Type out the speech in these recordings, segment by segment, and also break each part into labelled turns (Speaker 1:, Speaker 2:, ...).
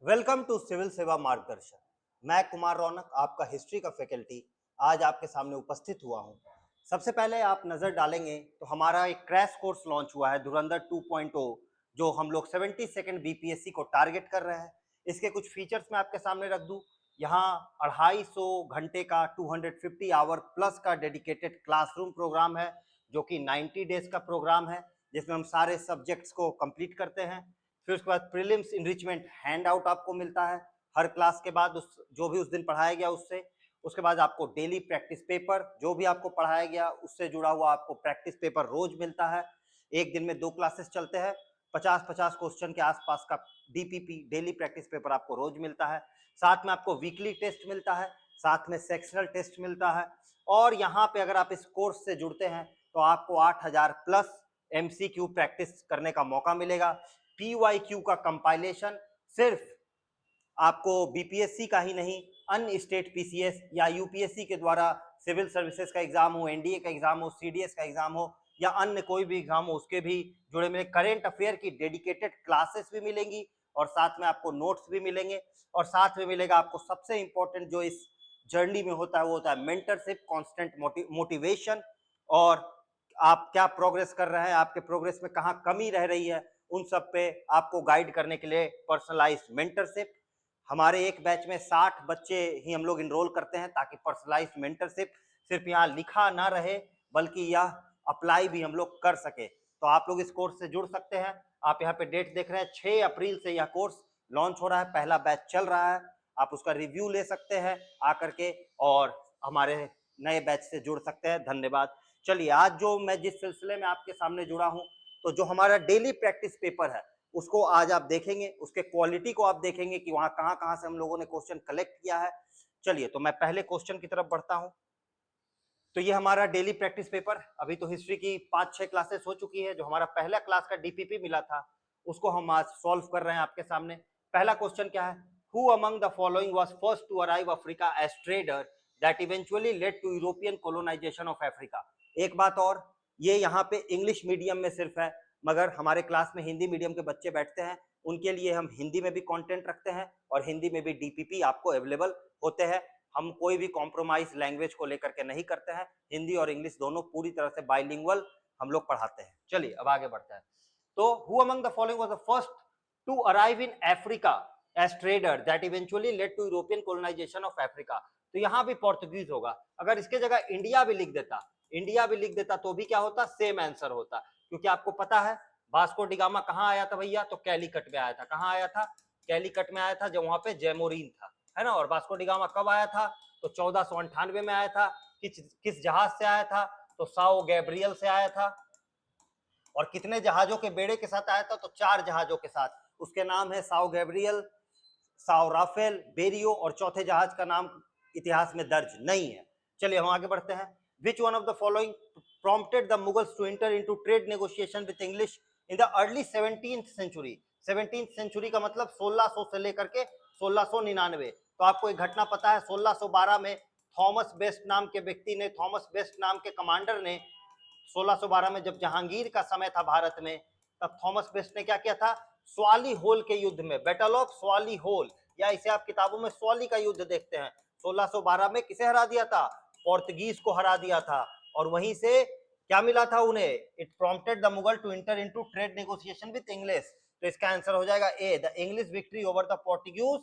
Speaker 1: Welcome to civil सेवा मार्गदर्शन। मैं कुमार रौनक, आपका हिस्ट्री का फैकल्टी, आज आपके सामने उपस्थित हुआ हूं। सबसे पहले आप नज़र डालेंगे तो हमारा एक क्रैश कोर्स लॉन्च हुआ है धुरंधर 2.0, जो हम लोग 72nd बीपीएससी को टारगेट कर रहे हैं। इसके कुछ फीचर्स मैं आपके सामने रख दूं। यहाँ 250 घंटे का 250 आवर प्लस का डेडिकेटेड क्लासरूम प्रोग्राम है, जो कि 90 डेज का प्रोग्राम है, जिसमें हम सारे सब्जेक्ट्स को कंप्लीट करते हैं। फिर उसके बाद प्रीलिम्स इनरिचमेंट हैंड आउट आपको मिलता है हर क्लास के बाद, उस जो भी उस दिन पढ़ाया गया उससे। उसके बाद आपको डेली प्रैक्टिस पेपर, जो भी आपको पढ़ाया गया उससे जुड़ा हुआ आपको प्रैक्टिस पेपर रोज मिलता है। एक दिन में 2 क्लासेस चलते हैं, 50-50 क्वेश्चन के आसपास का डीपीपी डेली प्रैक्टिस पेपर आपको रोज मिलता है। साथ में आपको वीकली टेस्ट मिलता है, साथ में सेक्शनल टेस्ट मिलता है। और यहाँ पे अगर आप इस कोर्स से जुड़ते हैं तो आपको 8000 प्लस एमसीक्यू प्रैक्टिस करने का मौका मिलेगा। PYQ का कंपाइलेशन सिर्फ आपको बीपीएससी का ही नहीं, अन्य स्टेट पीसीएस या यूपीएससी के द्वारा सिविल सर्विसेज का एग्जाम हो, एनडीए का एग्जाम हो, सीडीएस का एग्जाम हो या अन्य कोई भी एग्जाम हो, उसके भी जुड़े मिले करंट अफेयर की डेडिकेटेड क्लासेस भी मिलेंगी और साथ में आपको नोट्स भी मिलेंगे। और साथ में मिलेगा आपको सबसे इंपॉर्टेंट जो इस जर्नी में होता है वो होता है मेंटरशिप, कांस्टेंट मोटिवेशन, और आप क्या प्रोग्रेस कर रहे हैं, आपके प्रोग्रेस में कहाँ कमी रह रही है, उन सब पे आपको गाइड करने के लिए पर्सनलाइज्ड मेंटरशिप। हमारे एक बैच में 60 बच्चे ही हम लोग इनरोल करते हैं, ताकि पर्सनलाइज्ड मेंटरशिप सिर्फ यहाँ लिखा ना रहे बल्कि यह अप्लाई भी हम लोग कर सके। तो आप लोग इस कोर्स से जुड़ सकते हैं। आप यहाँ पे डेट देख रहे हैं, 6 अप्रैल से यह कोर्स लॉन्च हो रहा है, पहला बैच चल रहा है। आप उसका रिव्यू ले सकते हैं आकर के और हमारे नए बैच से जुड़ सकते हैं। धन्यवाद। चलिए, आज जो मैं जिस सिलसिले में आपके सामने जुड़ा हूं, तो जो हमारा डेली प्रैक्टिस पेपर है उसको आज आप देखेंगे, उसके क्वालिटी को आप देखेंगे कि वहां कहां कहां से हम लोगों ने क्वेश्चन कलेक्ट किया है। चलिए, तो मैं पहले क्वेश्चन की तरफ बढ़ता हूं। तो ये हमारा डेली प्रैक्टिस पेपर, अभी तो हिस्ट्री की 5-6 क्लासेस हो चुकी है। जो हमारा पहला क्लास का डीपीपी मिला था उसको हम आज सॉल्व कर रहे हैं आपके सामने। पहला क्वेश्चन क्या है? Who among the following was first to arrive Africa as trader that eventually led to European colonisation of Africa. एक बात और, ये यहाँ पे इंग्लिश मीडियम में सिर्फ है, मगर हमारे क्लास में हिंदी मीडियम के बच्चे बैठते हैं, उनके लिए हम हिंदी में भी कंटेंट रखते हैं और हिंदी में भी डीपीपी आपको अवेलेबल होते हैं। हम कोई भी कॉम्प्रोमाइज लैंग्वेज को लेकर के नहीं करते हैं, हिंदी और इंग्लिश दोनों पूरी तरह से बाइलिंगुअल हम लोग पढ़ाते हैं। चलिए, अब आगे बढ़ते हैं। तो who among the following was the first to arrive in Africa as trader that eventually led to European colonisation of Africa. तो यहां भी पोर्तुगीज होगा। अगर इसके जगह इंडिया भी लिख देता, इंडिया भी लिख देता तो भी क्या होता? सेम आंसर होता। क्योंकि आपको पता है वास्को डी गामा कहां आया था भैया? तो कैलीकट में आया था। कहां आया था? कैलीकट में आया था, जब वहां पे जैमोरीन था, है ना। और वास्को डी गामा कब आया था? तो 1498 में आया था। किस जहाज से आया था? तो साओ गैब्रियल से आया था। और कितने जहाजों के बेड़े के साथ आया था? तो 4 जहाजों के साथ। उसके नाम है Sao Gabriel, Sao Raphael, Berrio, और चौथे जहाज का नाम इतिहास में दर्ज नहीं है। चलिए, हम आगे बढ़ते हैं। Which one of the following prompted the Mughals to enter into trade negotiation with English in the early 17th century? 17th century का मतलब 1600 से लेकर के 1699। तो आपको एक घटना पता है, 1612 में थॉमस बेस्ट नाम के व्यक्ति ने, थॉमस बेस्ट नाम के कमांडर ने 1612 में जब जहांगीर का समय था भारत में, तब थॉमस बेस्ट ने क्या किया था? स्वाली होल के युद्ध में, बैटल ऑफ स्वाली होल, या इसे आप किताबों में स्वाली का युद्ध देखते हैं, 1612 में किसे हरा दिया था? पोर्तुगीज को हरा दिया था। और वहीं से क्या मिला था उन्हें? It prompted the Mughal to enter into trade negotiation with English. तो इसका आंसर हो जाएगा A, the English victory over the Portuguese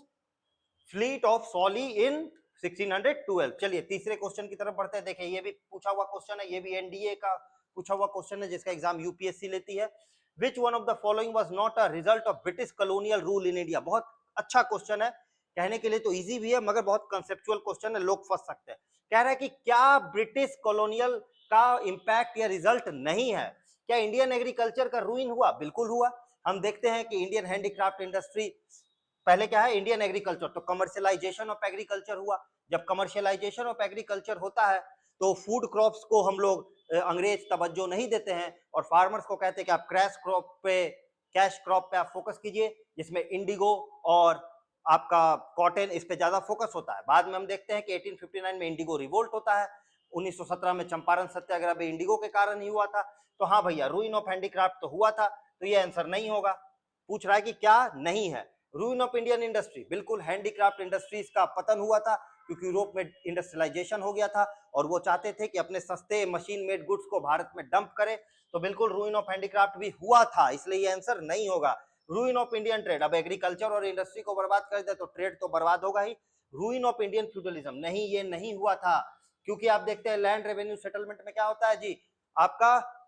Speaker 1: fleet of Swally in 1612। चलिए, तीसरे क्वेश्चन की तरफ बढ़ते हैं। देखिए, ये भी पूछा हुआ क्वेश्चन है, ये भी एनडीए का पूछा हुआ क्वेश्चन है, जिसका एग्जाम यूपीएससी लेती है। विच one of the following was not a result of British colonial rule in India? बहुत अच्छा क्वेश्चन है, कहने के लिए तो इजी भी है मगर बहुत कंसेप्चुअल क्वेश्चन है, लोग फंस सकते हैं। कह रहा है कि क्या ब्रिटिश कॉलोनियल का इंपैक्ट या रिजल्ट नहीं है? क्या इंडियन एग्रीकल्चर का रूइन हुआ? बिल्कुल हुआ। हम देखते हैं कि इंडियन हैंडीक्राफ्ट इंडस्ट्री, पहले क्या है? इंडियन एग्रीकल्चर, तो कमर्शियलाइजेशन ऑफ एग्रीकल्चर हुआ। जब कमर्शियलाइजेशन ऑफ एग्रीकल्चर होता है तो फूड क्रॉप्स को हम लोग अंग्रेज तवज्जो नहीं देते हैं और फार्मर्स को कहते हैं कि आप कैश क्रॉप पे आप फोकस कीजिए, जिसमें इंडिगो और आपका कॉटन, इस पे ज्यादा फोकस होता है। बाद में हम देखते हैं कि 1859 में इंडिगो रिवोल्ट होता है, 1917 में चंपारण सत्याग्रह भी इंडिगो के कारण ही हुआ था। तो हाँ भैया, रूइन ऑफ हैंडीक्राफ्ट तो हुआ था, तो ये आंसर नहीं होगा। पूछ रहा है कि क्या नहीं है? रूइन ऑफ इंडियन इंडस्ट्री, बिल्कुल हैंडीक्राफ्ट इंडस्ट्रीज का पतन हुआ था क्योंकि यूरोप में इंडस्ट्रियलाइजेशन हो गया था और वो चाहते थे कि अपने सस्ते मशीन मेड गुड्स को भारत में डंप करे, तो बिल्कुल रूइन ऑफ हैंडीक्राफ्ट भी हुआ था, इसलिए ये आंसर नहीं होगा। रूइन ऑफ इंडियन ट्रेड, अब एग्रीकल्चर और इंडस्ट्री को बर्बाद कर दे तो ट्रेड तो बर्बाद होगा ही। रूइन ऑफ इंडियन फ्यूडलिज्म, नहीं ये नहीं हुआ था, क्योंकि आप देखते हैं लैंड रेवेन्यू सेटलमेंट में क्या होता है जी, आपका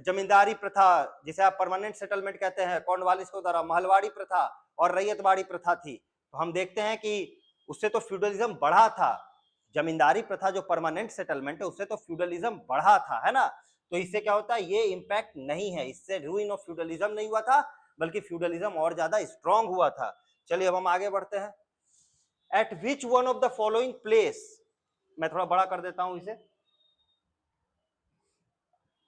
Speaker 1: जमींदारी प्रथा जिसे आप परमानेंट सेटलमेंट कहते हैं, कॉर्नवालिस के द्वारा महलवाड़ी प्रथा और रैयतवाड़ी प्रथा थी, तो हम देखते हैं कि उससे तो फ्यूडलिज्म बढ़ा था। जमींदारी प्रथा जो परमानेंट सेटलमेंट है उससे तो फ्यूडलिज्म बढ़ा था, है ना, तो इससे क्या होता है, ये इंपैक्ट नहीं है, इससे रूइन ऑफ फ्यूडलिज्म नहीं हुआ था बल्कि फ्यूडलिज्म और ज्यादा स्ट्रांग हुआ था। चलिए अब हम आगे बढ़ते हैं। At which one of the following place, मैं थोड़ा बड़ा कर देता हूं इसे,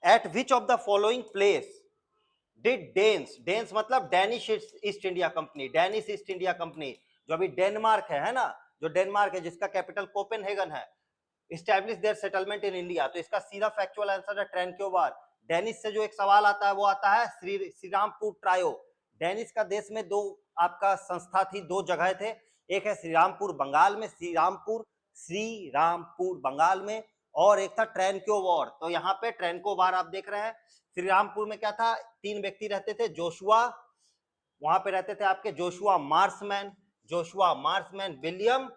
Speaker 1: at which of the following place did Danes, Danes मतलब Danish East India company, Danish East India company जो अभी डेनमार्क है ना, जो डेनमार्क है जिसका कैपिटल कोपेनहेगन है, establish their settlement in India, तो इसका सीधा फैक्चुअल आंसर है ट्रैंक्योबार। डेनिश से जो एक सवाल आता है वो आता है श्रीरामपुर ट्रायो। डेनिश का देश में दो आपका संस्था थी, दो जगह थे, एक है श्रीरामपुर बंगाल में, श्रीरामपुर बंगाल में, और एक था ट्रैंक्योबार, तो यहाँ पे ट्रैंक्योबार आप देख रहे हैं। श्रीरामपुर में क्या था, तीन व्यक्ति रहते थे, जोशुआ, वहां पे रहते थे आपके जोशुआ मार्समैन, विलियम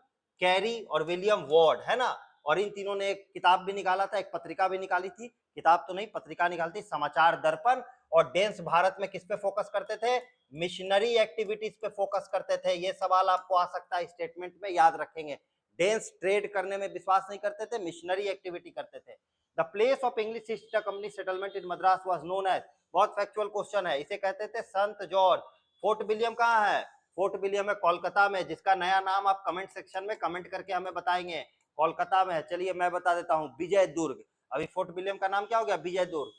Speaker 1: कैरी और विलियम वॉर्ड, है ना, और इन तीनों ने एक किताब भी निकाला था, एक पत्रिका भी निकाली थी, किताब तो नहीं पत्रिका निकाली थी, समाचार दर्पण। और डेन्स भारत में किस पे फोकस करते थे, मिशनरी एक्टिविटीज पे फोकस करते थे। ये सवाल आपको आ सकता है स्टेटमेंट में, याद रखेंगे। डेन्स ट्रेड करने में विश्वास नहीं करते थे, मिशनरी एक्टिविटी करते थे। The place of English East India Company settlement in Madras was known as, बहुत फैक्चुअल क्वेश्चन है, इसे कहते थे संत जॉर्ज। फोर्ट विलियम कहाँ है, फोर्ट विलियम है कोलकाता में, जिसका नया नाम आप कमेंट सेक्शन में कमेंट करके हमें बताएंगे, कोलकाता में है। चलिए मैं बता देता हूँ, विजय दुर्ग, अभी फोर्ट विलियम का नाम क्या हो गया, विजय दुर्ग।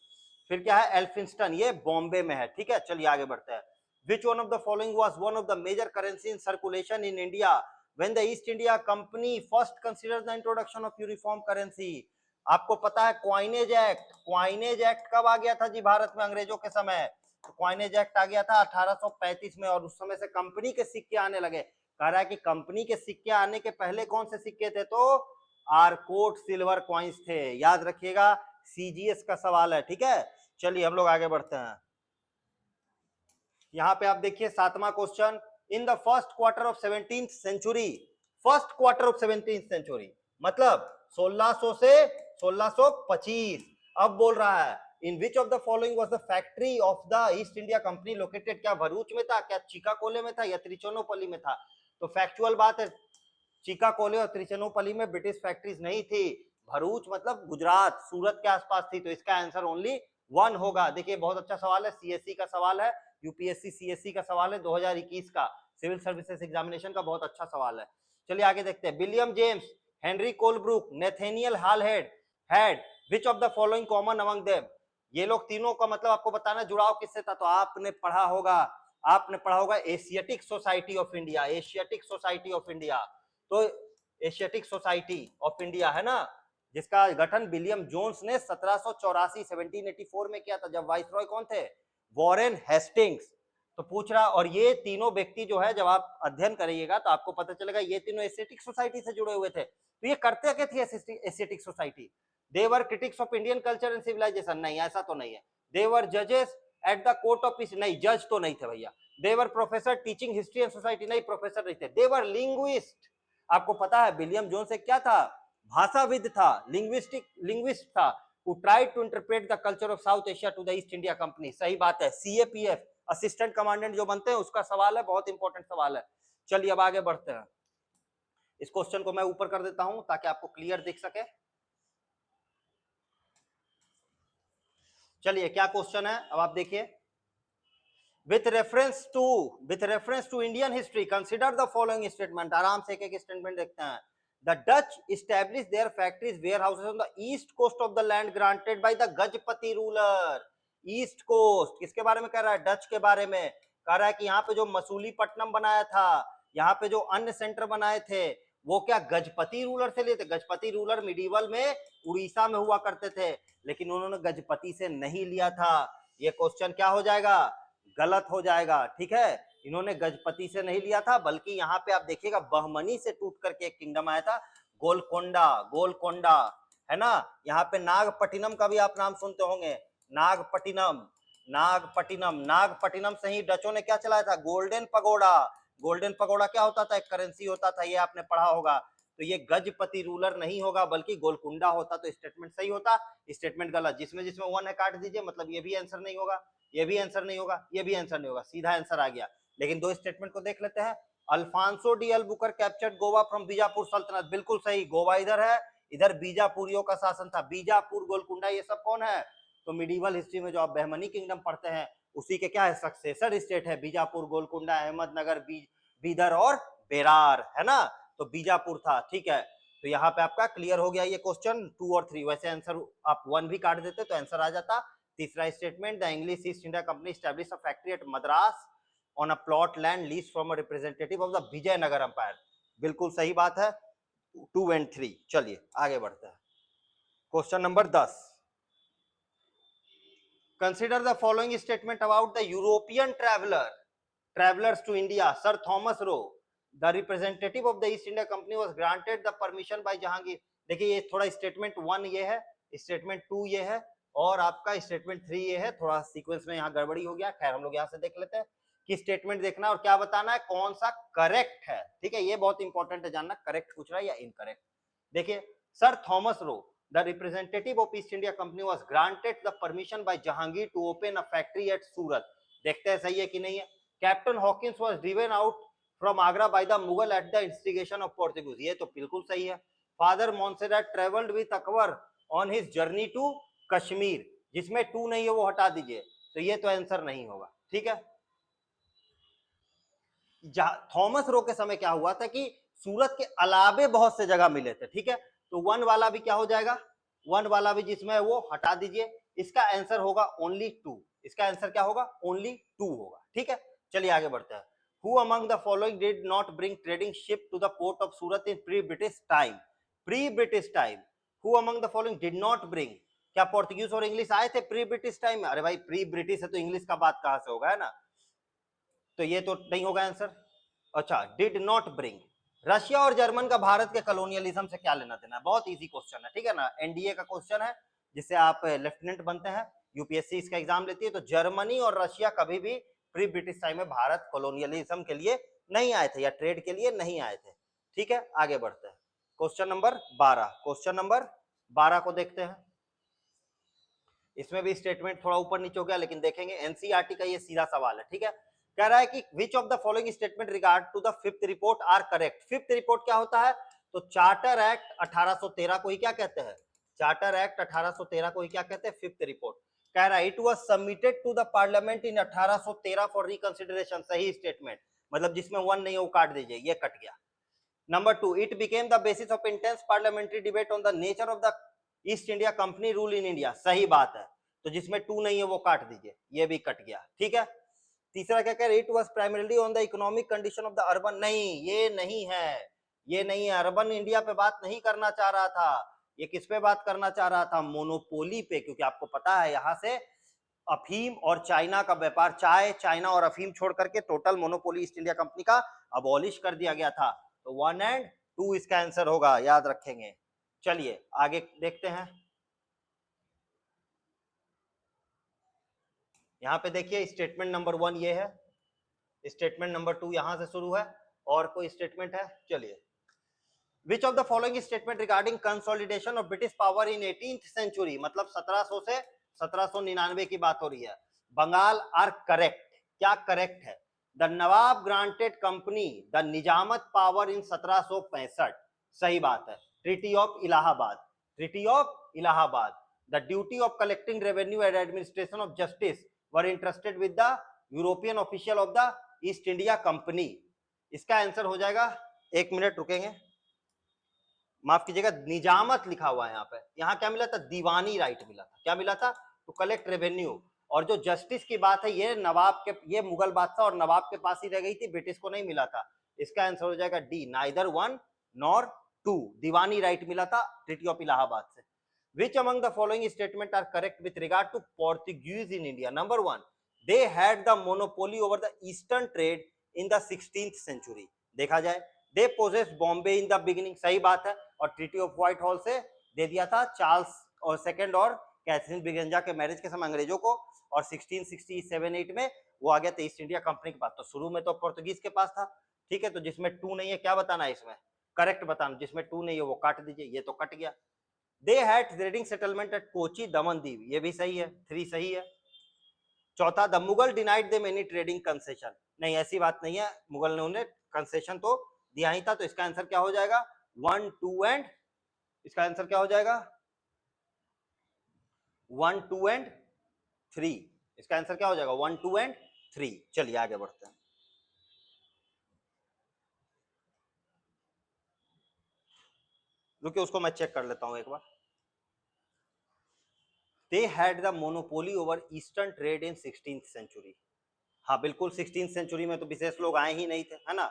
Speaker 1: फिर क्या है, एल्फिंस्टन, ये बॉम्बे में है, ठीक है। चलिए आगे बढ़ते हैं। Which one of the following was one of the major currency in circulation in India when the East India Company first considered the introduction of uniform currency. आपको पता है क्वाइनेज एक्ट, क्वाइनेज एक्ट कब आ गया था जी भारत में अंग्रेजों के समय, तो क्वाइनेज एक्ट आ गया था 1835 में, और उस समय से कंपनी के सिक्के आने लगे। कह रहा है कि कंपनी के सिक्के आने के पहले कौन से सिक्के थे, तो आर्कोट सिल्वर कॉइन्स थे, याद रखिएगा, सीजीएस का सवाल है, ठीक है। चलिए हम लोग आगे बढ़ते हैं। यहाँ पे आप देखिए 7वां question, in the first quarter of 17th century, first quarter of 17th century मतलब 1600 से 1625, अब बोल रहा है in which of the following was the factory of the East India company located, क्या भरूच में था, क्या चिकाकोले में था, या त्रिचोनोपल्ली में था। तो फैक्चुअल बात है, चिकाकोले और त्रिचोनोपल्ली में ब्रिटिश फैक्ट्रीज नहीं थी, भरूच मतलब गुजरात सूरत के आसपास थी, तो इसका आंसर ओनली 1 होगा। देखिए बहुत अच्छा सवाल है, सीएससी का सवाल है, यूपीएससी सीएससी का सवाल है 2021 का, सिविल सर्विसेज एग्जामिनेशन का बहुत अच्छा सवाल है। चलिए आगे देखते हैं। William James, Henry Colebrooke, Nathaniel Halhed had which of the following common among them, ये लोग तीनों का मतलब आपको बताना जुड़ाव किससे था, तो आपने पढ़ा होगा Asiatic society of India, Asiatic society of India, तो एशियाटिक सोसाइटी ऑफ इंडिया है ना, जिसका गठन विलियम जोन्स ने 1784 में किया था, जब वाइसरॉय कौन थे, वॉरेन हेस्टिंग्स। तो पूछ रहा, और ये तीनों व्यक्ति जो है जब आप अध्ययन करिएगा तो आपको पता चलेगा ये तीनों एशियाटिक सोसाइटी से जुड़े हुए थे। तो ये करते क्या थी Asiatic society, they were critics of Indian culture and civilisation, नहीं ऐसा तो नहीं है। दे वर जजेस at the court of peace, नहीं जज तो नहीं थे भैया। They were professor teaching history and society, नहीं प्रोफेसर नहीं थे। दे वर लिंग्विस्ट, आपको पता है विलियम जोन्स एक क्या था, भाषाविद था, लिंग्विस्ट था, who tried to interpret the culture of South Asia to the East India Company, सही बात है। CAPF असिस्टेंट कमांडेंट जो बनते हैं उसका सवाल है, बहुत इंपॉर्टेंट सवाल है। चलिए अब आगे बढ़ते हैं, इस क्वेश्चन को मैं ऊपर कर देता हूं ताकि आपको क्लियर दिख सके। चलिए क्या क्वेश्चन है, अब आप देखिए, with reference to Indian history consider the following statement, आराम से एक स्टेटमेंट देखते हैं। The Dutch established their factories warehouses on the east coast of the land granted by the Gajapati ruler, east coast किसके बारे में कह रहा है, डच के बारे में कह रहा है कि यहाँ पे जो मसूलीपट्टनम बनाया था, यहाँ पे जो अन्य सेंटर बनाए थे, वो क्या गजपति रूलर से लिए थे। गजपति रूलर मिडिवल में उड़ीसा में हुआ करते थे, लेकिन उन्होंने गजपति से नहीं लिया था। ये क्वेश्चन क्या हो जाएगा, गलत हो जाएगा, ठीक है। इन्होंने गजपति से नहीं लिया था, बल्कि यहाँ पे आप देखिएगा बहमनी से टूट करके एक किंगडम आया था, गोलकोंडा। गोलकोंडा है ना। यहाँ पे नागपट्टिनम का भी आप नाम सुनते होंगे, नागपट्टिनम। नागपट्टिनम, नागपट्टिनम से ही डचों ने क्या चलाया था, गोल्डन पगोडा। गोल्डन पगोडा क्या होता था, एक करेंसी होता था, ये आपने पढ़ा होगा। तो ये गजपति रूलर नहीं होगा बल्कि गोलकुंडा होता, तो स्टेटमेंट सही होता, स्टेटमेंट गलत। जिसमें जिसमें वन है काट दीजिए, मतलब ये भी आंसर नहीं होगा, ये भी आंसर नहीं होगा, ये भी आंसर नहीं होगा, सीधा आंसर आ गया। लेकिन दो स्टेटमेंट को देख लेते हैं। Alfonso de Albuquerque captured Goa from Bijapur सल्तनत, बिल्कुल सही। गोवा इधर है, इधर बीजापुरियों का शासन था। बीजापुर, गोलकुंडा, ये सब कौन है, तो मिडिवल हिस्ट्री में जो आप बहमनी किंगडम पढ़ते हैं उसी के क्या है, सक्सेसर स्टेट है। बीजापुर, गोलकुंडा, अहमदनगर, बीदर और बेरार, है ना। तो बीजापुर था, ठीक है। तो यहाँ पे आपका क्लियर हो गया ये क्वेश्चन 2 और 3। वैसे आंसर आप 1 भी काट देते तो आंसर आ जाता। तीसरा statement, the English East India Company establish a factory at Madras on a plot land lease from a representative of the Vijayanagar empire, बिल्कुल सही बात है। 2 और 3। चलिए आगे बढ़ते हैं। Question number 10, consider the following statement about the European travelers to India. Sir Thomas Roe, the representative of the East India Company, was granted the permission by Jahangir. देखिए ये थोड़ा स्टेटमेंट 1 ये है, स्टेटमेंट 2 ये है, और आपका स्टेटमेंट 3 ये है। थोड़ा सीक्वेंस में यहाँ गड़बड़ी हो गया, खैर हम लोग यहाँ से देख लेते हैं कि स्टेटमेंट देखना और क्या बताना है, कौन सा करेक्ट है। ठीक है, ये बहुत इंपॉर्टेंट है जानना, करेक्ट पूछ रहा है या इनकरेक्ट। देखिए, sir Thomas Roe, the representative of East India Company, was granted the permission by Jahangir to open a factory at Surat. देखते हैं सही है कि नहीं है। Captain Hawkins was driven out from Agra by the Mughal at the instigation of Portuguese. ये तो बिल्कुल सही है। Father Montserrat traveled with Akbar on his journey to Kashmir. जिसमें 2 नहीं है वो हटा दीजिए, तो ये तो आंसर नहीं होगा। ठीक है, थॉमस रो के समय क्या हुआ था कि सूरत के अलावे बहुत से जगह मिले थे। ठीक है, तो 1 वाला भी क्या हो जाएगा, 1 वाला भी जिसमें है वो हटा दीजिए। इसका आंसर होगा ओनली 2। इसका आंसर क्या होगा, ओनली 2 होगा। ठीक है, चलिए आगे बढ़ते हैं। Who among the following did not bring trading ship to the port of Surat in pre-British time? Pre-British time. Who among the following did not bring? क्या पोर्तुगीज और इंग्लिश आए थे प्री ब्रिटिश टाइम में? अरे भाई प्री ब्रिटिश है तो English का बात कहां से होगा, है ना। तो ये तो नहीं होगा आंसर। अच्छा, डिड नॉट ब्रिंग। रशिया और जर्मन का भारत के कॉलोनियलिज्म से क्या लेना देना है? बहुत इजी क्वेश्चन है, ठीक है ना। एनडीए का क्वेश्चन है, जिससे आप लेफ्टिनेंट बनते हैं, यूपीएससी इसका एग्जाम लेती है। तो जर्मनी और रशिया कभी भी प्री ब्रिटिश टाइम में भारत कॉलोनियलिज्म के लिए नहीं आए थे या ट्रेड के लिए नहीं आए थे। ठीक है, आगे बढ़ते हैं। क्वेश्चन नंबर 12, क्वेश्चन नंबर 12 को देखते हैं। इसमें भी स्टेटमेंट थोड़ा ऊपर नीचे हो गया, लेकिन देखेंगे। एनसीईआरटी का ये सीधा सवाल है। ठीक है, कह रहा है कि which of the following statement regard to the 5th report are correct. 5th report क्या होता है, तो चार्टर एक्ट 1813 को ही क्या कहते हैं, चार्टर एक्ट 1813 को ही क्या कहते हैं, 5th रिपोर्ट। कह रहा है it was submitted to the parliament in 1813 for reconsideration. सही स्टेटमेंट, मतलब जिसमें 1 नहीं है वो काट दीजिए, ये कट गया। Number 2, it became the basis of intense parliamentary debate on the nature of the East India company rule in India. सही बात है, तो जिसमें 2 नहीं है वो काट दीजिए, ये भी कट गया। ठीक है, तीसरा क्या कह रहे, it was primarily on the economic condition of the urban. नहीं, ये नहीं है, ये नहीं है। अर्बन इंडिया पे बात नहीं करना चाह रहा था, ये किस पे बात करना चाह रहा था, मोनोपोली पे। क्योंकि आपको पता है यहां से अफीम और चाइना का व्यापार, चाय, चाइना और अफीम छोड़ करके total monopoly east India company का अबॉलिश कर दिया गया था। तो 1 और 2 इसका आंसर होगा, याद रखेंगे। चलिए आगे देखते हैं। यहाँ पे देखिए स्टेटमेंट नंबर 1 ये है, स्टेटमेंट नंबर 2 यहां से शुरू है, और कोई स्टेटमेंट है? चलिए, which of the following statement regarding consolidation of British power in 18th century, मतलब 1700 से 1799 की बात हो रही है, बंगाल आर करेक्ट। क्या करेक्ट है? The nawab granted company the nizamat power in 1765। सही बात है। Treaty of Allahabad, treaty of Allahabad. The duty of collecting revenue and administration of justice were interested with the European official of the East India company. इसका answer हो जाएगा, 1 minute रुकेंगे, माफ कीजिएगा, निजामत लिखा हुआ है यहाँ पे। यहाँ क्या मिला था, दीवानी राइट मिला था। क्या मिला था, टू कलेक्ट रेवेन्यू। और जो जस्टिस की बात है, ये नवाब के, ये मुगल बादशाह और नवाब के पास ही रह गई थी, ब्रिटिश को नहीं मिला था। इसका आंसर हो जाएगा डी, नाइदर 1 नॉर 2। दीवानी राइट मिला था ट्रीटी ऑफ इलाहाबाद से। Which among the following statement are correct with regard to Portuguese in India? Number 1, they had the monopoly over the eastern trade in the 16th century. देखा जाए they possess Bombay in the beginning, सही बात है, और treaty of white hall से दे दिया था Charles और सेकंड और कैथरीन ब्रिगेंजा के मैरिज के समय अंग्रेजों को, और 1667-8 में वो आ गया था ईस्ट इंडिया कंपनी के पास। तो शुरू में तो पोर्तुगीज के पास था, ठीक है। तो जिसमें 2 नहीं है क्या बताना है इसमें, करेक्ट बताना, जिसमें 2 नहीं है वो काट दीजिए, ये तो कट गया। They had trading settlement at Kochi Daman Diu, ये भी सही है, 3 सही है। चौथा, the Mughal denied them any trading concession, नहीं ऐसी बात नहीं है, मुगल ने उन्हें कंसेशन तो दिया ही था। तो इसका आंसर क्या हो जाएगा, 1, 2 एंड, इसका आंसर क्या हो जाएगा 1, 2 एंड 3, इसका आंसर क्या हो जाएगा 1, 2 एंड 3। चलिए आगे बढ़ते हैं। रुकिए उसको मैं चेक कर लेता हूं एक बार। They had the monopoly over eastern trade in 16th century, हाँ बिल्कुल 16th सेंचुरी में तो विशेष लोग आए ही नहीं थे, है ना।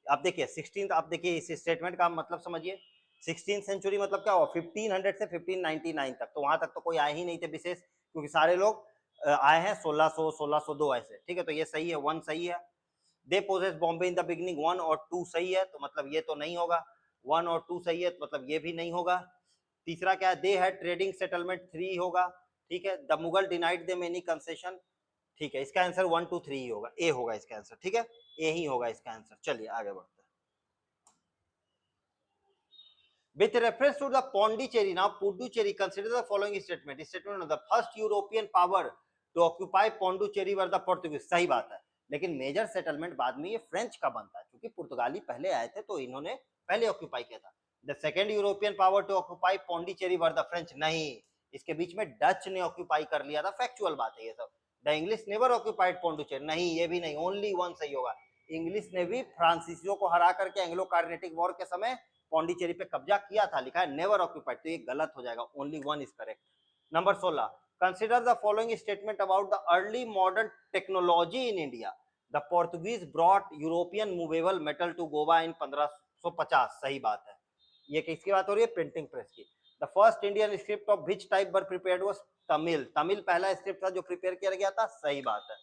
Speaker 1: आप देखिए 16th, आप देखिए इस स्टेटमेंट का मतलब समझिए, 16th सेंचुरी मतलब क्या हुआ 1500 से 1599 तक, तो वहां तक तो कोई आए ही नहीं थे विशेष, क्योंकि सारे लोग आए हैं 1600 1602 ऐसे, ठीक है। तो ये सही है, 1 सही है। दे possess Bombay in the beginning, 1 और 2 सही है, तो मतलब ये तो नहीं होगा, 1 और 2 सही है, तो मतलब ये भी नहीं होगा। तीसरा क्या है, दे हैड ट्रेडिंग सेटलमेंट, 3 होगा, ठीक है। The Mughal denied them any concession, ठीक है। इसका आंसर 1, 2, 3 ही होगा, ए होगा इसका आंसर, ठीक है, ए ही होगा इसका आंसर। चलिए आगे बढ़ते हैं। With reference to the Pondicherry, now Puducherry, consider the following statement. Statement of the first European power to occupy Pondicherry were the Portuguese, सही बात है, लेकिन मेजर सेटलमेंट बाद में ये फ्रेंच का बनता है, क्योंकि पुर्तगाली पहले आए थे तो इन्होंने पहले ऑक्यूपाई किया था। The second European power to occupy Pondicherry were the French, नहीं, इसके बीच में डच ने ऑक्यूपाई कर लिया था, फैक्चुअल बात है ये सब। The English never occupied Pondicherry, नहीं ये भी नहीं, ओनली 1 सही होगा। इंग्लिश ने भी फ्रांसीसियों को हरा करके एंग्लो कार्नेटिक वॉर के समय पौंडीचेरी पे कब्जा किया था, लिखा है नेवर ऑक्यूपाइड, तो ये गलत हो जाएगा, only 1 is correct. Number 16, consider the following statement about the early modern technology in India. The Portuguese brought European movable metal to Goa in 1550, सही बात है। ये किसकी बात हो रही है, प्रिंटिंग प्रेस की। The first Indian script of which type were prepared was Tamil, Tamil पहला स्क्रिप्ट था जो प्रिपेयर किया गया था, सही बात है।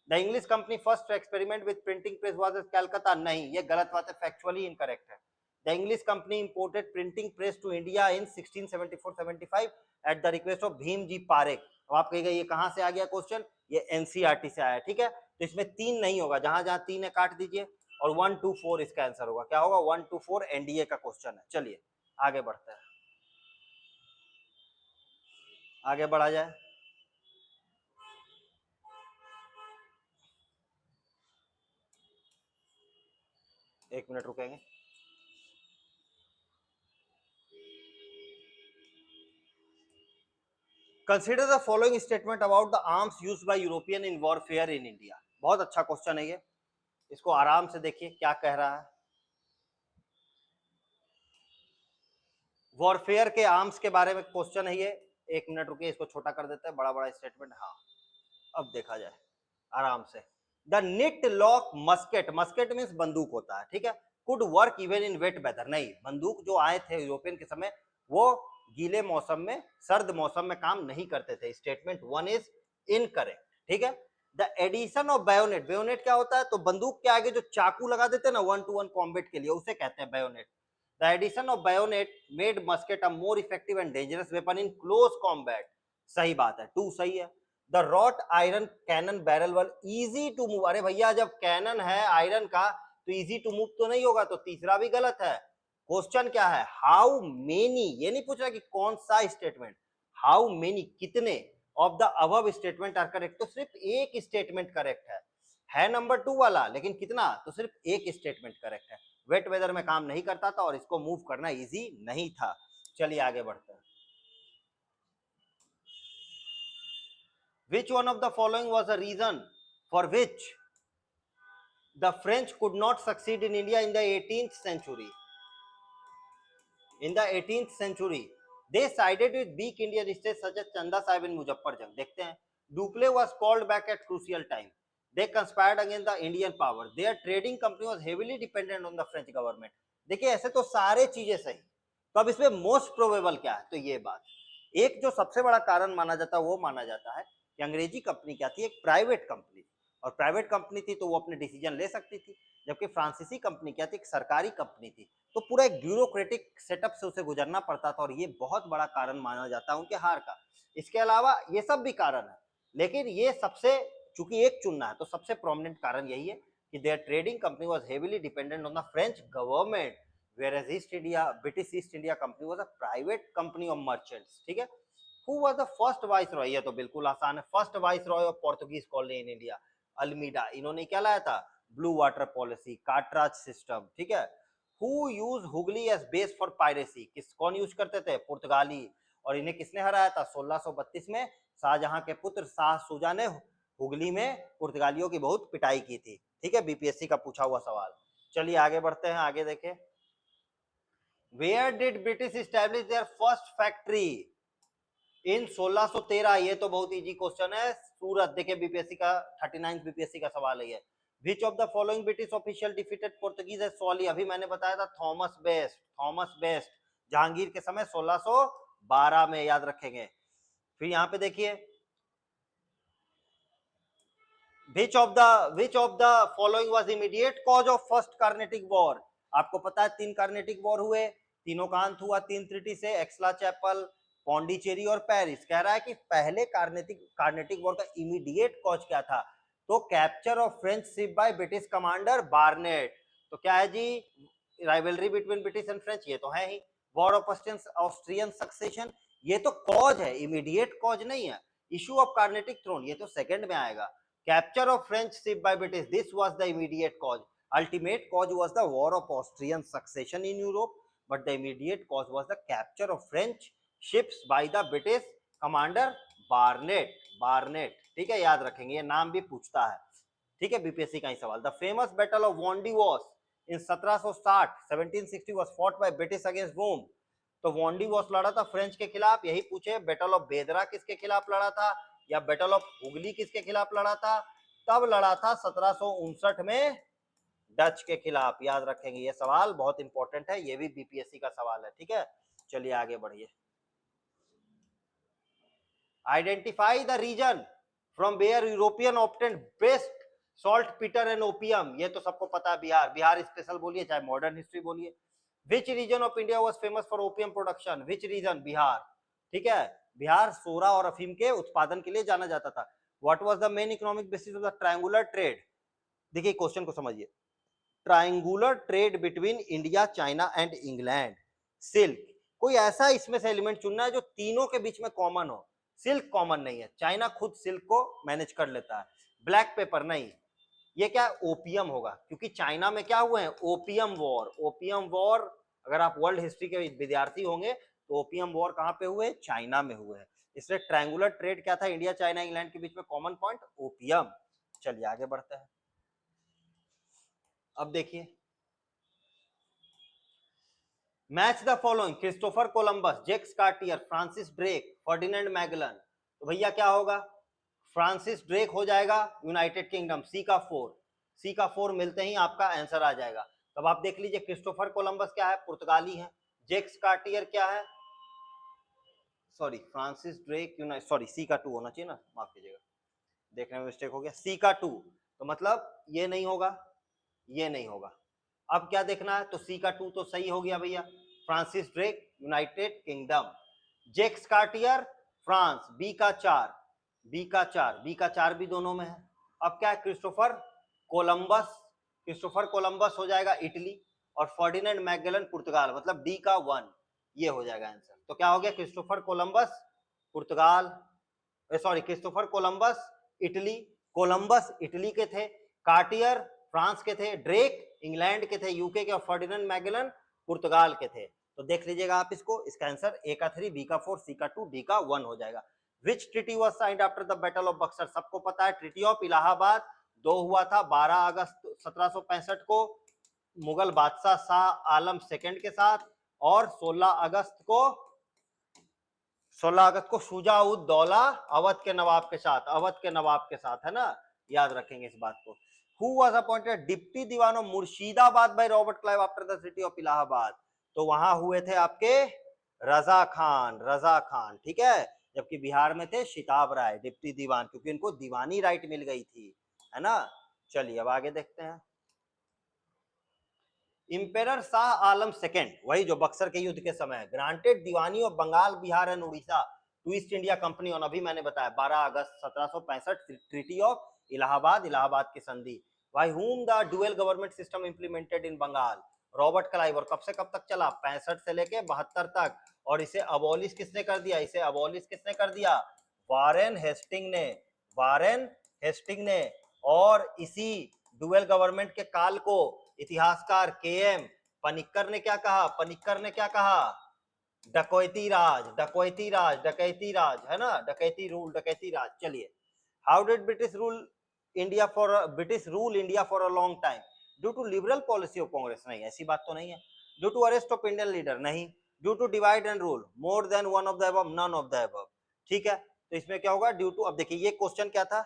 Speaker 1: The English company first experiment with printing press was at Calcutta, नहीं ये गलत बात है, फैक्चुअली इनकरेक्ट है। The English company imported printing press to India in 1674-75 at the request of Bhim ji Parekh. अब आप कहेंगे ये कहां से आ गया क्वेश्चन, ये एनसीईआरटी से आया, ठीक है। तो इसमें 3 नहीं होगा, जहां जहां 3 है काट दीजिए, और 1, 2, 4 इसका आंसर होगा, क्या होगा 1, 2, 4 एनडीए का क्वेश्चन है। चलिए आगे बढ़ते हैं, आगे बढ़ा जाए। एक मिनट रुकेंगे। Consider the following statement about the arms used by European in warfare in India, बहुत अच्छा क्वेश्चन है ये, इसको आराम से देखिए क्या कह रहा है। वॉरफेयर के आर्म्स के बारे में क्वेश्चन है ये, एक मिनट रुकिए इसको छोटा कर देते हैं, बड़ा बड़ा स्टेटमेंट, हाँ अब देखा जाए आराम से। The flintlock musket, musket means बंदूक होता है, ठीक है। Could work even in wet weather, नहीं बंदूक जो आए थे यूरोपियन के समय वो गीले मौसम में, सर्द मौसम में काम नहीं करते थे, स्टेटमेंट 1 इज इनकरेक्ट, ठीक है। The addition of bayonet, bayonet क्या होता है, तो बंदूक के आगे जो चाकू लगा देते हैं ना 1-to-1 कॉम्बैट के लिए, उसे कहते हैं BioNTech. The addition of bayonet made musket a more effective and dangerous weapon in close combat, सही बात है, 2 सही है। The wrought iron cannon barrel were easy to move, अरे भैया जब कैनन है आयरन का तो easy to move तो नहीं होगा, तो तीसरा भी गलत है। क्वेश्चन क्या है, हाउ मेनी, ये नहीं पूछ रहा कि कौन सा स्टेटमेंट, हाउ मेनी कितने of the above statement are correct, तो सिर्फ एक स्टेटमेंट करेक्ट है नंबर 2 वाला, लेकिन कितना, तो सिर्फ एक स्टेटमेंट करेक्ट है। वेट वेदर में काम नहीं करता था और इसको मूव करना इजी नहीं था। चलिए आगे बढ़ते हैं। Which one of the following was the reason for which the French could not succeed in India in the 18th century? In the 18th century, they sided with weak Indian states such as Chanda Sahib in Muzaffarjung. देखते हैं, Dupleix was called back at crucial time. They conspired against the Indian power. Their trading company was heavily dependent on the French government. देखिए ऐसे तो सारे चीजें सही, तो अब इसमें मोस्ट प्रोबेबल क्या है, तो ये बात, एक जो सबसे बड़ा कारण माना जाता है वो माना जाता है कि अंग्रेजी कंपनी क्या थी, एक प्राइवेट कंपनी, और प्राइवेट कंपनी थी तो वो अपने डिसीजन ले सकती थी, जबकि फ्रांसीसी कंपनी क्या थी, एक सरकारी कंपनी थी, तो पूरा एक ब्यूरोक्रेटिक सेटअप से उसे गुजरना पड़ता था और ये बहुत बड़ा कारण माना जाता है उनके हार का। इसके अलावा ये सब भी कारण है, लेकिन ये सबसे, चूंकि एक चुनना है तो सबसे प्रोमिनेंट कारण यही है कि their trading company was heavily dependent on the French government, whereas British East India Company was a private company of merchants। ठीक है। Who was the first viceroy? ये तो बिल्कुल आसान है, first viceroy of Portuguese colony in India, Almeida. इन्होंने क्या लाया था, ब्लू वाटर पॉलिसी, कार्टराज सिस्टम। ठीक है। Who use Hooghly as base for piracy? किस कौन यूज करते थे, पुर्तगाली। और इन्हें किसने हराया था, 1632 में शाहजहां के पुत्र शाह सुजा ने हुगली में पुर्तगालियों की बहुत पिटाई की थी। ठीक है, बीपीएससी का पूछा हुआ सवाल। चलिए आगे बढ़ते हैं, आगे देखें। Where did British establish their first factory? In 1613। ये तो बहुत इजी क्वेश्चन है, सूरत। देखिए बीपीएससी का 39 बीपीएससी का सवाल है ये। Which of the following British official defeated Portuguese at Swally? अभी मैंने बताया था Thomas Best, Thomas Best Jahangir के समय 1612 में, याद रखेंगे। फिर यहाँ पे देखिए, which of the following was immediate cause of first Carnatic war? आपको पता है 3 कार्नेटिक वॉर हुए, तीनों का अंत हुआ 3 ट्रीटी से, एक्सला चैपल, पौंडीचेरी और पेरिस। कह रहा है कि पहले कार्नेटिक वॉर का इमीडिएट कॉज क्या था, तो capture of French ship by British commander Barnett. तो क्या है जी, rivalry between British and French, ये तो है ही। वॉर ऑफ ऑस्ट्रियन सक्सेशन, ये तो कॉज है, इमीडिएट कॉज नहीं है। इशू ऑफ कार्नेटिक थ्रोन, ये तो सेकंड में आएगा। Capture of French ship by British, this was the immediate cause. Ultimate cause was the war of Austrian succession in Europe, but the immediate cause was the capture of French ships by the British commander Barnett। Barnett, ठीक है, याद रखेंगे, ये नाम भी पूछता है। ठीक है, बीपीएससी का ही सवाल। The famous battle of Wandiwash in 1760 1760 was fought by British against whom? तो वॉन्डी वॉस लड़ा था फ्रेंच के खिलाफ, यही पूछे। बैटल ऑफ बेदरा किसके खिलाफ लड़ा था, या बैटल ऑफ हुगली किसके खिलाफ लड़ा था? तब लड़ा था 1759 में डच के खिलाफ, याद रखेंगे। ये सवाल बहुत इंपॉर्टेंट है, ये भी बीपीएससी का सवाल है। ठीक है, चलिए आगे बढ़िए। Identify the region from where European obtained best saltpetre and opium. ये तो सबको पता है, बिहार। बिहार स्पेशल बोलिए चाहे मॉडर्न हिस्ट्री बोलिए। Which region of India was famous for opium production? Which region? Bihar. ठीक है, बिहार सोरा और अफीम के उत्पादन के लिए जाना जाता था। What was the main economic basis of the triangular trade? देखिए क्वेश्चन को समझिए। Triangular trade between India, China and England. Silk, कोई ऐसा इसमें से एलिमेंट चुनना है जो तीनों के बीच में कॉमन हो। सिल्क कॉमन नहीं है, चाइना खुद सिल्क को मैनेज कर लेता है। ब्लैक पेपर नहीं, ये क्या है, ओपियम होगा, क्योंकि चाइना में क्या हुए हैं, ओपियम वॉर। ओपियम वॉर, अगर आप वर्ल्ड हिस्ट्री के विद्यार्थी होंगे तो ओपियम वॉर कहां पे हुए, चाइना में हुए हैं। इसलिए ट्रायंगुलर ट्रेड क्या था, इंडिया चाइना इंग्लैंड के बीच में कॉमन पॉइंट ओपियम। चलिए आगे बढ़ते हैं। अब देखिए, match the following, Christopher Columbus, Jacques Cartier, Francis Drake, Ferdinand Magellan. तो भैया क्या होगा, फ्रांसिस ड्रेक हो जाएगा, यूनाइटेड किंगडम, सी का 4। सी का 4 मिलते ही आपका आंसर आ जाएगा। तब आप देख लीजिए, क्रिस्टोफर कोलंबस क्या है, पुर्तगाली है। जैक्स कार्टियर क्या है, sorry Francis Drake sorry C का 2 होना चाहिए ना, माफ कीजिएगा, देखने में मिस्टेक हो गया। सी का 2 तो मतलब ये नहीं होगा, ये नहीं होगा। अब क्या देखना है, तो सी का 2 तो सही हो गया भैया। Francis Drake United Kingdom, Jacques Cartier France, B का 4, बी का 4, बी का 4 भी दोनों में है। अब क्या है, क्रिस्टोफर कोलंबस, क्रिस्टोफर कोलंबस हो जाएगा इटली, और फर्डिनेंड मैगेलन पुर्तगाल, मतलब डी का 1, ये हो जाएगा आंसर। तो क्या हो गया, Christopher Columbus Portugal, sorry Christopher Columbus Italy, Columbus Italy के थे, कार्टियर फ्रांस के थे, ड्रेक इंग्लैंड के थे यूके के, और फर्डिनेंड मैगेलन पुर्तगाल के थे। तो देख लीजिएगा आप इसको, इसका आंसर ए का 3, बी का 4, सी का 2, डी का 1 हो जाएगा। Which treaty was signed after the battle of Buxar? सबको पता है, ट्रीटी ऑफ इलाहाबाद 2 हुआ था 12 अगस्त 1765 को मुगल बादशाह शाह आलम सेकंड के साथ, और 16 अगस्त को शुजाउद्दौला अवध के नवाब के साथ, अवध के नवाब के साथ, है ना, याद रखेंगे इस बात को। Who was appointed deputy diwan of Murshidabad by Robert Clive after the city of Allahabad? तो वहां हुए थे आपके रजा खान, रजा खान, ठीक है, जबकि बिहार में थे शिताब राय डिप्टी दीवान, क्योंकि उनको दीवानी राइट मिल गई थी। है ना। चलिए अब आगे देखते हैं। इंपेरर शाह आलम सेकेंड, वही जो बक्सर के युद्ध के समय, granted diwani of Bengal Bihar and Orissa to East India Company on, अभी मैंने बताया 12 अगस्त 1765, ट्रीटी ऑफ इलाहाबाद, इलाहाबाद की संधि। By whom the dual government system implemented in Bengal, Robert Clive. और कब से कब तक चला? 65 से लेके 72 तक। और इसे अबॉलिश किसने कर दिया? इसे अबॉलिश किसने कर दिया? वारेन हेस्टिंग ने, वारेन हेस्टिंग ने। और इसी डुअल गवर्नमेंट के काल को इतिहासकार के.एम. पनिक्कर ने क्या कहा? पनिक्कर ने क्या कहा? डकैती राज, डकैती राज, डकैती राज, है ना, डकैती रूल, डकैती राज। चलिए, how did British rule India for, British rule India for a long time? Due to liberal policy of Congress? नहीं, ऐसी बात तो नहीं है। Due to arrest of Indian leader? नहीं। Due to divide and rule? More than one of the above? None of the above. ठीक है, तो इसमें क्या होगा? ड्यू टू, अब देखिए ये क्वेश्चन क्या था,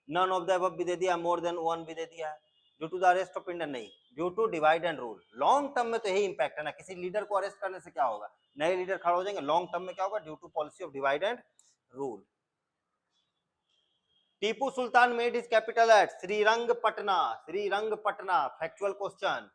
Speaker 1: नन ऑफ द अबव भी दे दिया, मोर देन वन भी दे दिया है। Due to the arrest of Indian नहीं, due to divide and rule. Long term में तो यही इंपैक्ट है ना, किसी लीडर को अरेस्ट करने से क्या होगा? नए लीडर खड़े हो जाएंगे। लॉन्ग टर्म में क्या होगा? Due to policy of divide and rule. Tipu Sultan made his capital at Srirangapatna, Srirangapatna. Factual question.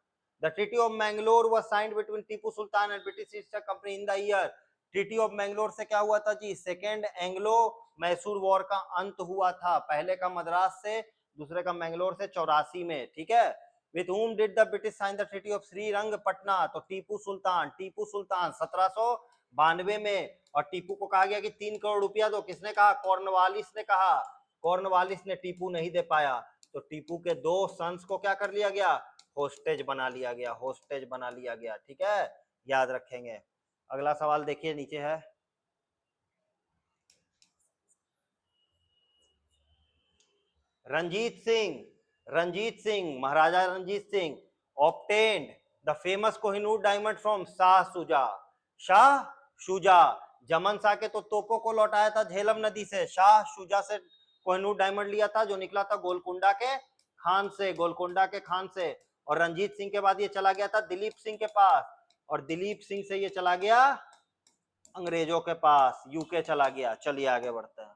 Speaker 1: The treaty of Mangalore was signed between Tipu Sultan and British East India Company in the year. Treaty of Mangalore से क्या हुआ था जी? Second Anglo Mysore war का अंत हुआ था। पहले का मद्रास से, दूसरे का मैंगलोर से 84 में। ठीक है। With whom did the British sign the treaty of Srirangapatna? तो टीपू सुल्तान, टीपू सुल्तान 1792 में। और टीपू को कहा गया कि 3 करोड़ रुपया दो, किसने कहा? कॉर्नवालिस ने कहा। कॉर्नवालिस ने, टीपू नहीं दे पाया, तो टीपू के 2 सन्स को क्या कर लिया गया? होस्टेज बना लिया गया, होस्टेज बना लिया गया। ठीक है, याद रखेंगे। अगला सवाल देखिए, नीचे है, Ranjit Singh, Ranjit Singh, Maharaja Ranjit Singh obtained the famous Kohinoor diamond from Shah Shuja. Shah Shuja, Zaman Shah के तो तोपों को लौटाया था झेलम नदी से, शाह शुजा से कोहिनूर डायमंड लिया था, जो निकला था गोलकुंडा के खान से, गोलकुंडा के खान से। और रंजीत सिंह के बाद ये चला गया था दिलीप सिंह के पास, और दिलीप सिंह से ये चला गया अंग्रेजों के पास, यूके चला गया। चलिए आगे बढ़ते हैं।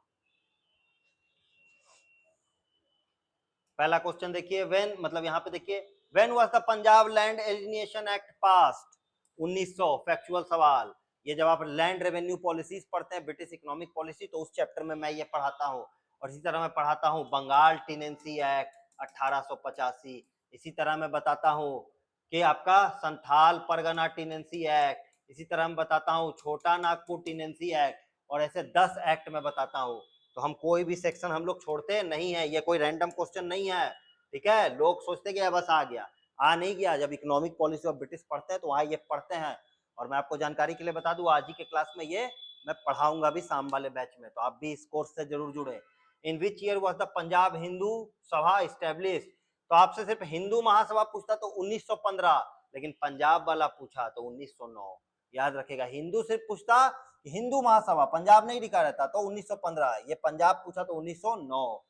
Speaker 1: पहला क्वेश्चन देखिए, व्हेन, मतलब यहाँ पे देखिए, when was the Punjab land alienation act passed? 1900। Factual सवाल। ये जब आप लैंड रेवेन्यू पॉलिसीज पढ़ते हैं, ब्रिटिश इकोनॉमिक पॉलिसी, तो उस चैप्टर में मैं ये पढ़ाता हूँ। और इसी तरह मैं पढ़ाता हूँ बंगाल टेनेंसी एक्ट 1885। इसी तरह मैं बताता हूँ कि आपका संथाल परगना टेनेंसी एक्ट। इसी तरह मैं बताता हूँ छोटा नागपुर टेनेंसी एक्ट। और ऐसे 10 एक्ट में बताता हूँ। तो हम कोई भी सेक्शन हम लोग छोड़ते नहीं है, ये कोई रैंडम क्वेश्चन नहीं है। ठीक है, लोग सोचते कि बस आ गया, आ नहीं गया। जब इकोनॉमिक पॉलिसी ऑफ ब्रिटिश पढ़ते हैं तो वहाँ ये पढ़ते हैं। और मैं आपको जानकारी के लिए बता दूं, आज ही के क्लास में ये मैं पढ़ाऊंगा भी शाम वाले बैच में, तो आप भी इस कोर्स से जरूर जुड़े। In which year was the Punjab Hindu Sabha establish? तो आपसे सिर्फ हिंदू महासभा पूछता तो 1915, लेकिन पंजाब वाला पूछा तो 1909। याद रखेगा, हिंदू सिर्फ पूछता, हिंदू महासभा, पंजाब नहीं लिखा रहता, तो 1915। ये पंजाब पूछा तो 1909।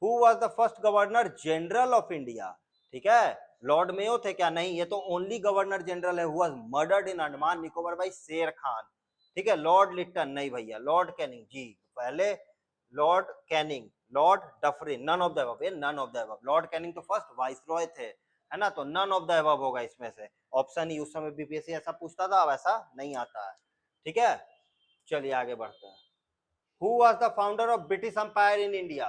Speaker 1: Who was the first governor general of India? ठीक है, लॉर्ड मेयो थे क्या? नहीं, ये तो ओनली गवर्नर जनरल है। Who was murdered in Andaman Nicobar by Sher Khan. ठीक है, लॉर्ड लिट्टन नहीं भैया, लॉर्ड कैनिंग जी पहले, Lord Canning, Lord Dufferin, none of the above, none of the above. Lord Canning तो फर्स्ट वाइसरॉय थे, है ना, तो नन ऑफ द अबव होगा इसमें से। ऑप्शन ही, उस समय बीपीएससी ऐसा पूछता था, अब ऐसा नहीं आता है। ठीक है, चलिए आगे बढ़ते हैं। Who was the founder of British umpire in India?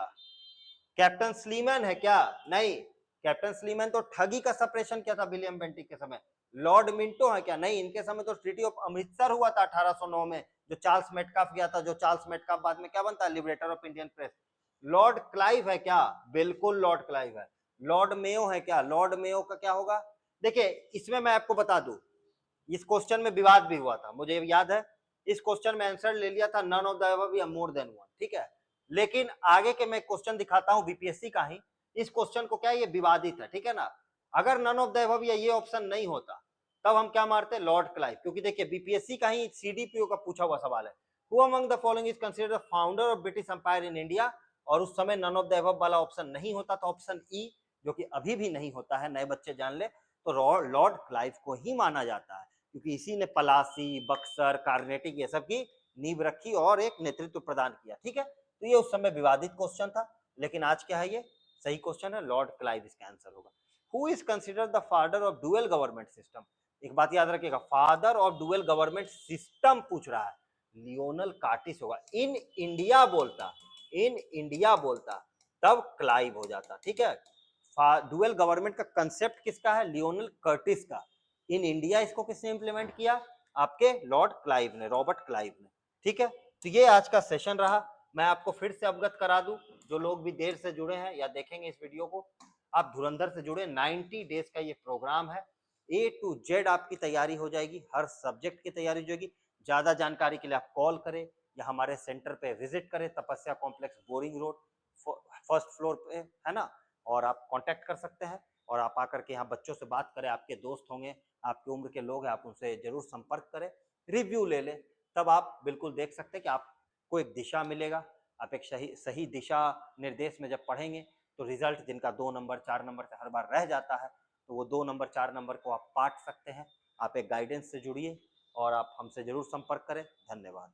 Speaker 1: Captain Sleeman है क्या? नहीं, कैप्टन स्लीमैन तो ठगी का सप्रेशन किया था विलियम बेंटिक के समय। लॉर्ड मिंटो है क्या? नहीं, इनके समय तो ट्रीटी ऑफ अमृतसर हुआ था 1809 में, जो चार्ल्स मेटकाफ गया था, जो चार्ल्स मेटकाफ बाद में क्या बनता है? Liberator of Indian press. Lord Clive है क्या? बिल्कुल लॉर्ड क्लाइव है। लॉर्ड मेयो है क्या? लॉर्ड मेयो का क्या होगा? देखिए, इसमें मैं आपको बता दूं, इस क्वेश्चन में विवाद भी हुआ था, मुझे याद है। इस क्वेश्चन में आंसर ले लिया था नन ऑफ द अबव या मोर देन वन। ठीक है, लेकिन आगे के मैं क्वेश्चन दिखाता हूं बीपीएससी का ही, इस क्वेश्चन को क्या है, ये विवादित है। ठीक है ना, अगर नन ऑफ द अबव या ये ऑप्शन नहीं होता, तब हम क्या मारते? लॉर्ड क्लाइव, क्योंकि देखिए बीपीएससी का ही सीडीपीओ का पूछा हुआ सवाल है। Who among the following is considered the founder of British empire in India? और उस समय नन ऑफ द अबव वाला ऑप्शन नहीं होता, तो ऑप्शन ई, जो कि अभी भी नहीं होता है, नए बच्चे जान ले, तो लॉर्ड क्लाइव को ही माना जाता है, क्योंकि इसी ने पलासी, बक्सर, कार्नेटिक, ये सब की नींव रखी और एक नेतृत्व प्रदान किया। ठीक है, तो ये उस समय विवादित क्वेश्चन था, लेकिन आज क्या है, ये सही क्वेश्चन है, लॉर्ड क्लाइव इसका आंसर होगा। Who is considered the father of dual government system? एक बात याद रखिएगा, father of dual government system पूछ रहा है, लियोनल कार्टिस होगा। इन इंडिया बोलता, इन इंडिया बोलता तब क्लाइव हो जाता, ठीक है। डुअल गवर्नमेंट का कंसेप्ट किसका है? लियोनल कर्टिस का। इन इंडिया इसको किसने इंप्लीमेंट किया? आपके लॉर्ड क्लाइव ने, रॉबर्ट क्लाइव ने, ठीक है। तो ये आज का सेशन रहा। मैं आपको फिर से अवगत करा दूं, जो लोग भी देर से जुड़े हैं या देखेंगे इस वीडियो को, आप धुरंधर से जुड़े। 90 डेज का ये प्रोग्राम है, A to Z आपकी तैयारी हो जाएगी, हर सब्जेक्ट की तैयारी हो जाएगी। ज्यादा जानकारी के लिए आप कॉल करें या हमारे सेंटर पे विजिट करें, तपस्या complex, boring road, first floor पे, है ना। और आप कांटेक्ट कर सकते हैं, और आप आकर के यहाँ बच्चों से बात करें, आपके दोस्त होंगे, आपकी उम्र के लोग हैं, आप उनसे जरूर संपर्क करें, रिव्यू ले लें, तब आप बिल्कुल देख सकते हैं कि आपको एक दिशा मिलेगा। आप एक सही दिशा निर्देश में जब पढ़ेंगे तो रिजल्ट जिनका 2 नंबर 4 नंबर से हर बार रह जाता है, तो वो 2 नंबर 4 नंबर को आप पाट सकते हैं। आप एक गाइडेंस से जुड़िए और आप हमसे जरूर संपर्क करें। धन्यवाद।